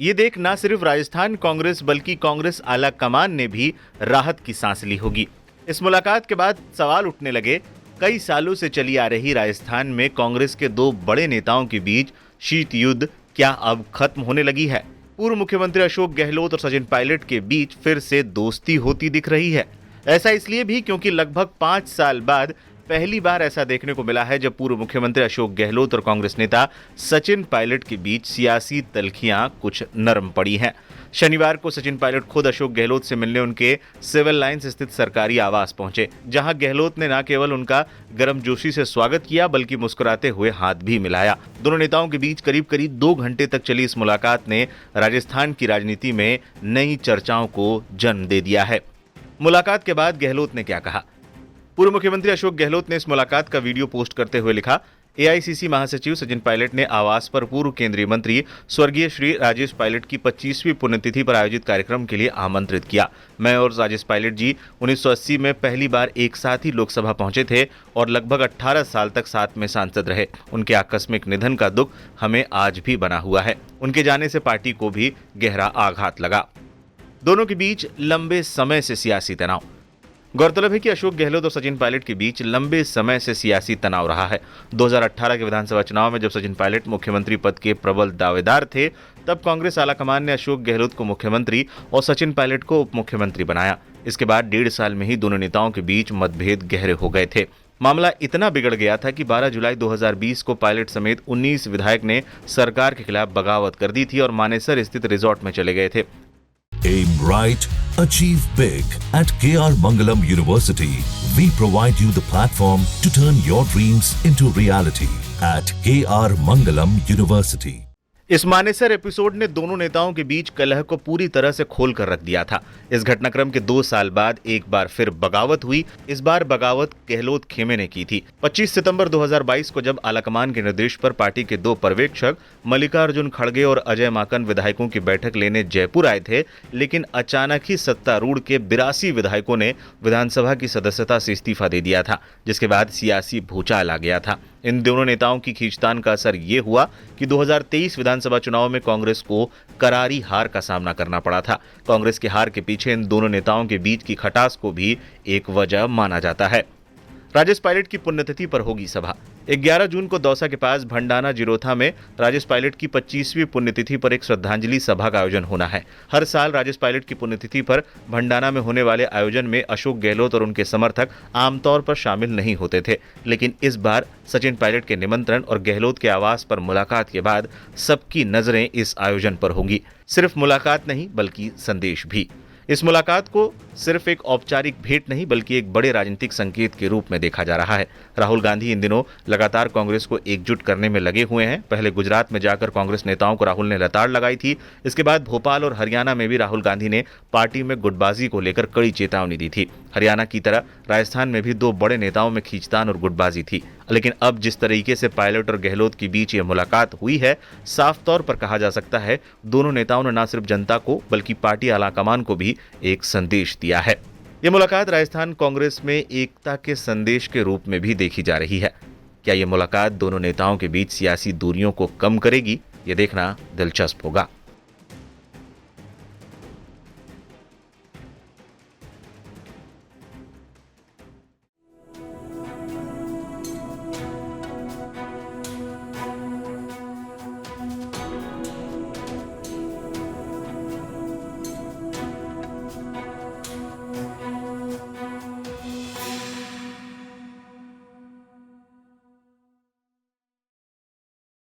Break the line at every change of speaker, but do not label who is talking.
ये देख ना सिर्फ राजस्थान कांग्रेस बल्कि कांग्रेस आला कमान ने भी राहत की सांस ली होगी। इस मुलाकात के बाद सवाल उठने लगे, कई सालों से चली आ रही राजस्थान में कांग्रेस के दो बड़े नेताओं के बीच शीत युद्ध क्या अब खत्म होने लगी है? पूर्व मुख्यमंत्री अशोक गहलोत और सचिन पायलट के बीच फिर से दोस्ती होती दिख रही है। ऐसा इसलिए भी क्योंकि लगभग 5 साल बाद पहली बार ऐसा देखने को मिला है जब पूर्व मुख्यमंत्री अशोक गहलोत और कांग्रेस नेता सचिन पायलट के बीच सियासी तल्खियां कुछ नरम पड़ी हैं। शनिवार को सचिन पायलट खुद अशोक गहलोत से मिलने उनके सिविल लाइंस स्थित सरकारी आवास पहुंचे, जहां गहलोत ने न केवल उनका गर्मजोशी से स्वागत किया बल्कि मुस्कुराते हुए हाथ भी मिलाया। दोनों नेताओं के बीच करीब करीब 2 घंटे तक चली इस मुलाकात ने राजस्थान की राजनीति में नई चर्चाओं को जन्म दे दिया है। मुलाकात के बाद गहलोत ने क्या कहा? पूर्व मुख्यमंत्री अशोक गहलोत ने इस मुलाकात का वीडियो पोस्ट करते हुए लिखा, एआईसीसी महासचिव सचिन पायलट ने आवास पर पूर्व केंद्रीय मंत्री स्वर्गीय श्री राजेश पायलट की 25वीं पुण्यतिथि पर आयोजित कार्यक्रम के लिए आमंत्रित किया। मैं और राजेश पायलट जी 1980 में पहली बार एक साथ ही लोकसभा पहुंचे थे और लगभग 18 साल तक साथ में सांसद रहे। उनके आकस्मिक निधन का दुख हमें आज भी बना हुआ है। उनके जाने से पार्टी को भी गहरा आघात लगा। दोनों के बीच लंबे समय से सियासी तनाव। गौरतलब है कि अशोक गहलोत और सचिन पायलट के बीच लंबे समय से सियासी तनाव रहा है। 2018 के विधानसभा चुनाव में जब सचिन पायलट मुख्यमंत्री पद के प्रबल दावेदार थे, तब कांग्रेस आलाकमान ने अशोक गहलोत को मुख्यमंत्री और सचिन पायलट को उप मुख्यमंत्री बनाया। इसके बाद 1.5 साल में ही दोनों नेताओं के बीच मतभेद गहरे हो गए थे। मामला इतना बिगड़ गया था कि 12 जुलाई 2020 को पायलट समेत 19 विधायक ने सरकार के खिलाफ बगावत कर दी थी और मानेसर स्थित रिजॉर्ट में चले गए थे।
Aim right, achieve big. At KR Mangalam University, we provide you the platform to turn your dreams into reality. At KR Mangalam University.
इस मानेसर एपिसोड ने दोनों नेताओं के बीच कलह को पूरी तरह से खोल कर रख दिया था। इस घटनाक्रम के 2 साल बाद एक बार फिर बगावत हुई। इस बार बगावत गहलोत खेमे ने की थी। 25 सितंबर 2022 को जब आलाकमान के निर्देश पर पार्टी के 2 पर्यवेक्षक मल्लिकार्जुन खड़गे और अजय माकन विधायकों की बैठक लेने जयपुर आए थे, लेकिन अचानक ही सत्तारूढ़ के 82 विधायकों ने विधानसभा की सदस्यता से इस्तीफा दे दिया था, जिसके बाद सियासी भूचाल आ गया था। इन दोनों नेताओं की खींचतान का असर ये हुआ कि 2023 विधानसभा चुनाव में कांग्रेस को करारी हार का सामना करना पड़ा था। कांग्रेस की हार के पीछे इन दोनों नेताओं के बीच की खटास को भी एक वजह माना जाता है। राजेश पायलट की पुण्यतिथि पर होगी सभा। 11 जून को दौसा के पास भंडाना जिरोथा में राजेश पायलट की 25वीं पुण्यतिथि पर एक श्रद्धांजलि सभा का आयोजन होना है। हर साल राजेश पायलट की पुण्यतिथि पर भंडाना में होने वाले आयोजन में अशोक गहलोत और उनके समर्थक आमतौर पर शामिल नहीं होते थे, लेकिन इस बार सचिन पायलट के निमंत्रण और गहलोत के आवास पर मुलाकात के बाद सबकी नजरें इस आयोजन पर होंगी। सिर्फ मुलाकात नहीं बल्कि संदेश भी। इस मुलाकात को सिर्फ एक औपचारिक भेंट नहीं बल्कि एक बड़े राजनीतिक संकेत के रूप में देखा जा रहा है। राहुल गांधी इन दिनों लगातार कांग्रेस को एकजुट करने में लगे हुए हैं। पहले गुजरात में जाकर कांग्रेस नेताओं को राहुल ने लताड़ लगाई थी। इसके बाद भोपाल और हरियाणा में भी राहुल गांधी ने पार्टी में गुटबाजी को लेकर कड़ी चेतावनी दी थी। हरियाणा की तरह राजस्थान में भी 2 बड़े नेताओं में खींचतान और गुटबाजी थी, लेकिन अब जिस तरीके से पायलट और गहलोत के बीच ये मुलाकात हुई है, साफ तौर पर कहा जा सकता है दोनों नेताओं ने न सिर्फ जनता को बल्कि पार्टी आलाकमान को भी एक संदेश दिया है। ये मुलाकात राजस्थान कांग्रेस में एकता के संदेश के रूप में भी देखी जा रही है। क्या ये मुलाकात दोनों नेताओं के बीच सियासी दूरियों को कम करेगी? ये देखना दिलचस्प होगा।